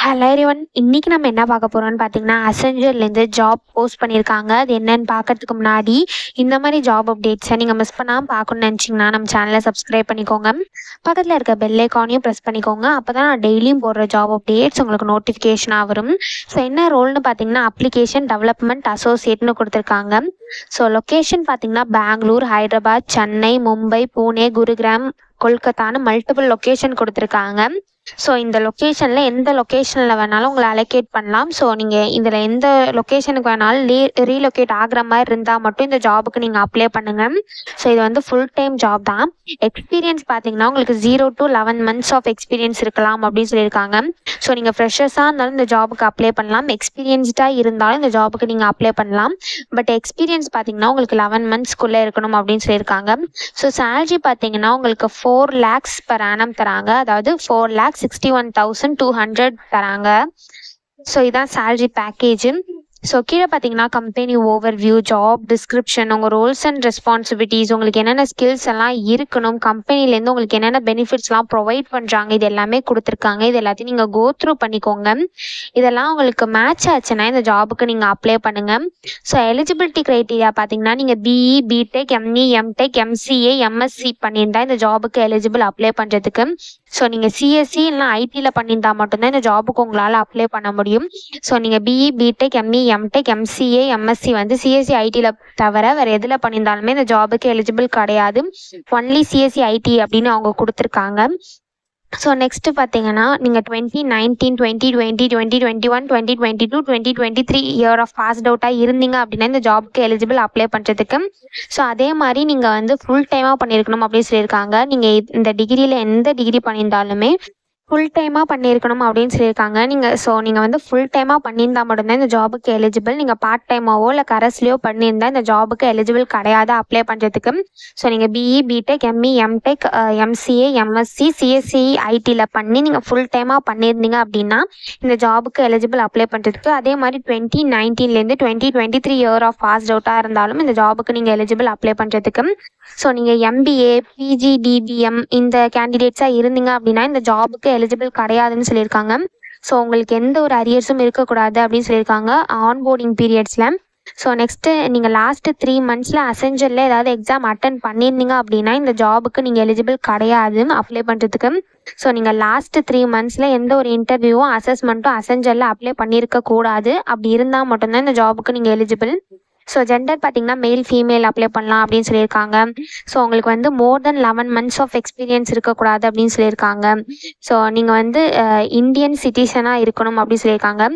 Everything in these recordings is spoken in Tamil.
Hello everyone. இன்னைக்கு நம்ம என்ன பார்க்க போறோம்னு பார்த்தீங்கன்னா, அசென்ஜர்லேருந்து ஜாப் போஸ்ட் பண்ணியிருக்காங்க. அது என்னன்னு பார்க்கறதுக்கு முன்னாடி இந்த மாதிரி ஜாப் அப்டேட்ஸை நீங்கள் மிஸ் பண்ணாமல் பார்க்கணும்னு நினச்சிங்கன்னா நம்ம சேனலை சப்ஸ்கிரைப் பண்ணிக்கோங்க. பக்கத்தில் இருக்க பெல் ஐக்கானையும் ப்ரெஸ் பண்ணிக்கோங்க. அப்போ தான் நான் டெய்லியும் போடுற ஜாப் அப்டேட்ஸ் உங்களுக்கு நோட்டிஃபிகேஷனாக வரும். ஸோ என்ன ரோல்னு பார்த்தீங்கன்னா, அப்ளிகேஷன் டெவலப்மெண்ட் அசோசியேட்னு கொடுத்துருக்காங்க. ஸோ லொக்கேஷன் பார்த்தீங்கன்னா பெங்களூர், ஹைதராபாத், சென்னை, மும்பை, பூனே, குருகிராம், கொல்கத்தான்னு மல்டிபிள் லொக்கேஷன் கொடுத்துருக்காங்க. ஸோ இந்த லொக்கேஷனில் எந்த லொக்கேஷனில் வேணாலும் உங்களை அலோகேட் பண்ணலாம். ஸோ நீங்கள் இதில் எந்த லொக்கேஷனுக்கு வேணாலும் ரீலொக்கேட் ஆகிற மாதிரி இருந்தால் மட்டும் இந்த ஜாபுக்கு நீங்கள் அப்ளை பண்ணுங்கள். ஸோ இது வந்து ஃபுல் டைம் ஜாப் தான். எக்ஸ்பீரியன்ஸ் பார்த்தீங்கன்னா உங்களுக்கு 0 to 11 months ஆஃப் எக்ஸ்பீரியன்ஸ் இருக்கலாம் அப்படின்னு சொல்லியிருக்காங்க. ஸோ நீங்கள் ஃப்ரெஷர்ஸாக இருந்தாலும் இந்த ஜாபுக்கு அப்ளை பண்ணலாம், எக்ஸ்பீரியன்ஸ்டாக இருந்தாலும் இந்த ஜாபுக்கு நீங்கள் அப்ளை பண்ணலாம். பட் எக்ஸ்பீரியன்ஸ் பார்த்தீங்கன்னா உங்களுக்கு 11 monthsக்குள்ளே இருக்கணும் அப்படின்னு சொல்லியிருக்காங்க. ஸோ சேலரி பார்த்தீங்கன்னா உங்களுக்கு 4 lakhs per annum தராங்க, அதாவது 4,61,200 தராங்க. ஸோ இதான் சேலரி பேக்கேஜ். ஸோ கீழே பார்த்தீங்கன்னா கம்பெனி ஓவர்வியூ, ஜாப் டிஸ்கிரிப்ஷன், உங்கள் ரோல்ஸ் அண்ட் ரெஸ்பான்சிபிலிட்டிஸ், உங்களுக்கு என்னென்ன ஸ்கில்ஸ் எல்லாம் இருக்கணும், கம்பெனிலேருந்து உங்களுக்கு என்னென்ன பெனிஃபிட்ஸ்லாம் ப்ரொவைட் பண்ணுறாங்க, இது எல்லாமே கொடுத்துருக்காங்க. இது எல்லாத்தையும் நீங்கள் கோ த்ரூ பண்ணிக்கோங்க. இதெல்லாம் உங்களுக்கு மேட்ச் ஆச்சுன்னா இந்த ஜாபுக்கு நீங்கள் அப்ளை பண்ணுங்கள். ஸோ எலிஜிபிலிட்டி க்ரைட்டீரியா பார்த்தீங்கன்னா நீங்கள் BE, BTech, ME, MTech, MCA, MSc பண்ணியிருந்தால் இந்த ஜாபுக்கு எலிஜிபிள் அப்ளை பண்ணுறதுக்கு. ஸோ நீங்கள் சிஎஸ்சி இல்லை ஐடியில் பண்ணியிருந்தால் மட்டும்தான் இந்த ஜாபுக்கு உங்களால் அப்ளை பண்ண முடியும். ஸோ நீங்கள் BE, BTech, ME, MTech, MCA, MSc வந்து சிஎஸ்சி ஐடியில் தவிர வேறு எதில் பண்ணியிருந்தாலுமே இந்த ஜாபுக்கு எலிஜிபிள் கிடையாது. ஒன்லி சிஎஸ்சி ஐடி அப்படின்னு அவங்க கொடுத்துருக்காங்க. ஸோ நெக்ஸ்ட்டு பார்த்தீங்கன்னா நீங்கள் 2019, 2020, 2021, 2022, 2023 இயர் ஆஃப் பாஸ்ட் அவுட்டாக இருந்தீங்க அப்படின்னா இந்த ஜாபுக்கு எலிஜிபிள் அப்ளை பண்ணுறதுக்கு. ஸோ அதே மாதிரி நீங்கள் வந்து ஃபுல் டைமாக பண்ணியிருக்கணும் அப்படின்னு சொல்லியிருக்காங்க. நீங்கள் இந்த டிகிரியில் எந்த டிகிரி பண்ணியிருந்தாலுமே ஃபுல் டைமாக பண்ணியிருக்கணும் அப்படின்னு சொல்லியிருக்காங்க. நீங்கள் வந்து ஃபுல் டைமாக பண்ணியிருந்தால் மட்டும்தான் இந்த ஜாபுக்கு எலிஜிபிள். நீங்கள் பார்ட் டைமாவோ இல்லை கரஸ்லையோ பண்ணியிருந்தால் இந்த ஜாபுக்கு எலிஜிபிள் கிடையாது அப்ளை பண்ணுறதுக்கு. ஸோ நீங்கள் BE, BTech, ME, MTech, MCA, MSc, CSC ஐடியில் பண்ணி நீங்கள் ஃபுல் டைமாக பண்ணியிருந்தீங்க அப்படின்னா இந்த ஜாபுக்கு எலிஜிபிள் அப்ளை பண்ணுறதுக்கு. அதே மாதிரி 2019லேருந்து 2023 இயர் ஆஃப் பாஸ்ட் அவுட்டாக இருந்தாலும் இந்த ஜாபுக்கு நீங்கள் எலிஜிபிள் அப்ளை பண்ணுறதுக்கு. ஸோ நீங்கள் எம்பிஏ, பிஜி, டிபிஎம் இந்த கேண்டிடேட்ஸாக இருந்தீங்க அப்படின்னா இந்த ஜாபுக்கு எலிஜிபிள் கிடையாதுன்னு சொல்லியிருக்காங்க. ஸோ உங்களுக்கு எந்த ஒரு அரியர்ஸும் இருக்கக்கூடாது அப்படின்னு சொல்லியிருக்காங்க ஆன்போர்டிங் பீரியட்ஸில். ஸோ நெக்ஸ்ட்டு நீங்கள் லாஸ்ட்டு 3 months அசென்ஜரில் ஏதாவது எக்ஸாம் அட்டன் பண்ணியிருந்தீங்க அப்படின்னா இந்த ஜாபுக்கு நீங்கள் எலிஜிபிள் கிடையாது அப்ளை பண்ணுறதுக்கு. ஸோ நீங்கள் லாஸ்ட்டு 3 months எந்த ஒரு இன்டர்வியூவும் அசஸ்மெண்ட்டும் அசென்ஜரில் அப்ளை பண்ணியிருக்க கூடாது. அப்படி இருந்தால் மட்டும்தான் இந்த ஜாபுக்கு நீங்கள் எலிஜிபிள். ஸோ ஜெண்டர் பார்த்தீங்கன்னா மேல், ஃபீமேல் அப்ளை பண்ணலாம் அப்படின்னு சொல்லியிருக்காங்க. ஸோ உங்களுக்கு வந்து மோர் தென் 11 months ஆஃப் எக்ஸ்பீரியன்ஸ் இருக்கக்கூடாது அப்படின்னு சொல்லியிருக்காங்க. ஸோ நீங்கள் வந்து இந்தியன் சிட்டிசனாக இருக்கணும் அப்படின்னு சொல்லியிருக்காங்க.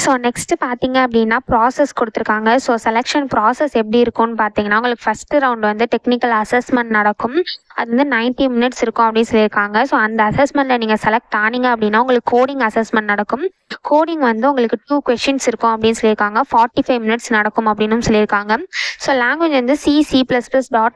ஸோ நெக்ஸ்ட்டு பார்த்தீங்க அப்படின்னா ப்ராசஸ் கொடுத்துருக்காங்க. ஸோ செலெக்ஷன் ப்ராசஸ் எப்படி இருக்கும்னு பார்த்தீங்கன்னா உங்களுக்கு ஃபஸ்ட்டு ரவுண்ட் வந்து டெக்னிக்கல் அசஸ்மெண்ட் நடக்கும். அது வந்து 90 minutes இருக்கும் அப்படின்னு சொல்லியிருக்காங்க. ஸோ அந்த அசஸ்மெண்ட்டில் நீங்கள் செலக்ட் ஆனீங்க அப்படின்னா உங்களுக்கு கோடிங் அசஸ்மெண்ட் நடக்கும். கோடிங் வந்து உங்களுக்கு 2 questions இருக்கும் அப்படின்னு சொல்லியிருக்காங்க. 45 minutes நடக்கும் அப்படின்னு சொல்லியிருக்காங்க. ஸோ லாங்குவேஜ் வந்து C++,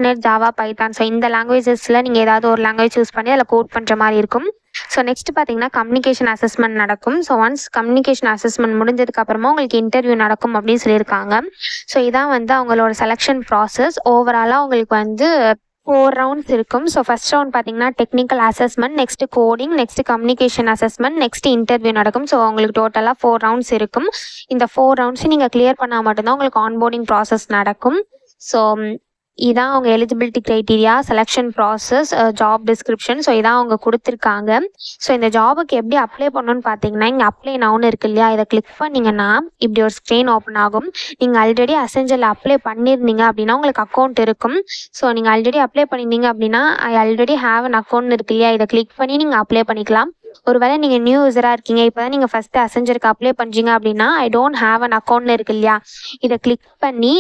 .NET, Java, Python. So இந்த லாங்குவேஜஸில் நீங்கள் ஏதாவது ஒரு லாங்குவேஜ் சூஸ் பண்ணி அதில் கோட் பண்ணுற மாதிரி இருக்கும். ஸோ நெக்ஸ்ட் பார்த்தீங்கன்னா கம்யூனிகேஷன் அசஸ்மெண்ட் நடக்கும். ஸோ ஒன்ஸ் கம்யூனிகேஷன் அசஸ்மெண்ட் முடிஞ்சதுக்கப்புறமா உங்களுக்கு இன்டர்வியூ நடக்கும் அப்படின்னு சொல்லியிருக்காங்க. ஸோ இதான் வந்து அவங்களோட செலெக்ஷன் ப்ராசஸ். ஓவராலாக உங்களுக்கு வந்து 4 rounds இருக்கும். ஸோ ஃபஸ்ட் ரவுண்ட் பார்த்தீங்கன்னா technical assessment, next coding, next communication assessment, next interview நடக்கும். ஸோ உங்களுக்கு டோட்டலாக 4 rounds இருக்கும். இந்த 4 rounds நீங்கள் கிளியர் பண்ணால் மட்டும்தான் உங்களுக்கு ஆன்போர்டிங் ப்ராசஸ் நடக்கும். ஸோ இதான் அவங்க eligibility criteria, selection process, job description. So இதான் அவங்க கொடுத்துருக்காங்க. ஸோ இந்த ஜாபுக்கு எப்படி அப்ளை பண்ணணும்னு பார்த்தீங்கன்னா இங்கே அப்ளை நவுன்னு இருக்கு இல்லையா, இதை கிளிக் பண்ணிங்கன்னா இப்படி ஒரு ஸ்க்ரீன் ஓப்பன் ஆகும். நீங்கள் ஆல்ரெடி அசென்ஜரில் அப்ளை பண்ணியிருந்தீங்க அப்படின்னா உங்களுக்கு அக்கௌண்ட் இருக்கும். ஸோ நீங்கள் ஆல்ரெடி அப்ளை பண்ணியிருந்தீங்க அப்படின்னா I already have an account இருக்கு இல்லையா, இதை கிளிக் பண்ணி நீங்கள் அப்ளை பண்ணிக்கலாம். ஒருவேளை நீங்கள் நியூ யூஸராக இருக்கீங்க, இப்போ தான் நீங்கள் ஃபஸ்ட்டு அசென்ஜருக்கு அப்ளை பண்ணுறீங்க அப்படின்னா I don't have an account இருக்கு இல்லையா, இதை கிளிக் பண்ணி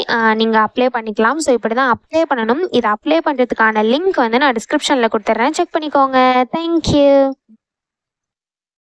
நீங்கள் அப்ளை பண்ணிக்கலாம். ஸோ இப்படி தான் அப்ளை பண்ணணும். இதை அப்ளை பண்ணுறதுக்கான லிங்க் வந்து நான் டிஸ்கிரிப்ஷனில் கொடுத்துட்றேன், செக் பண்ணிக்கோங்க. தேங்க்யூ.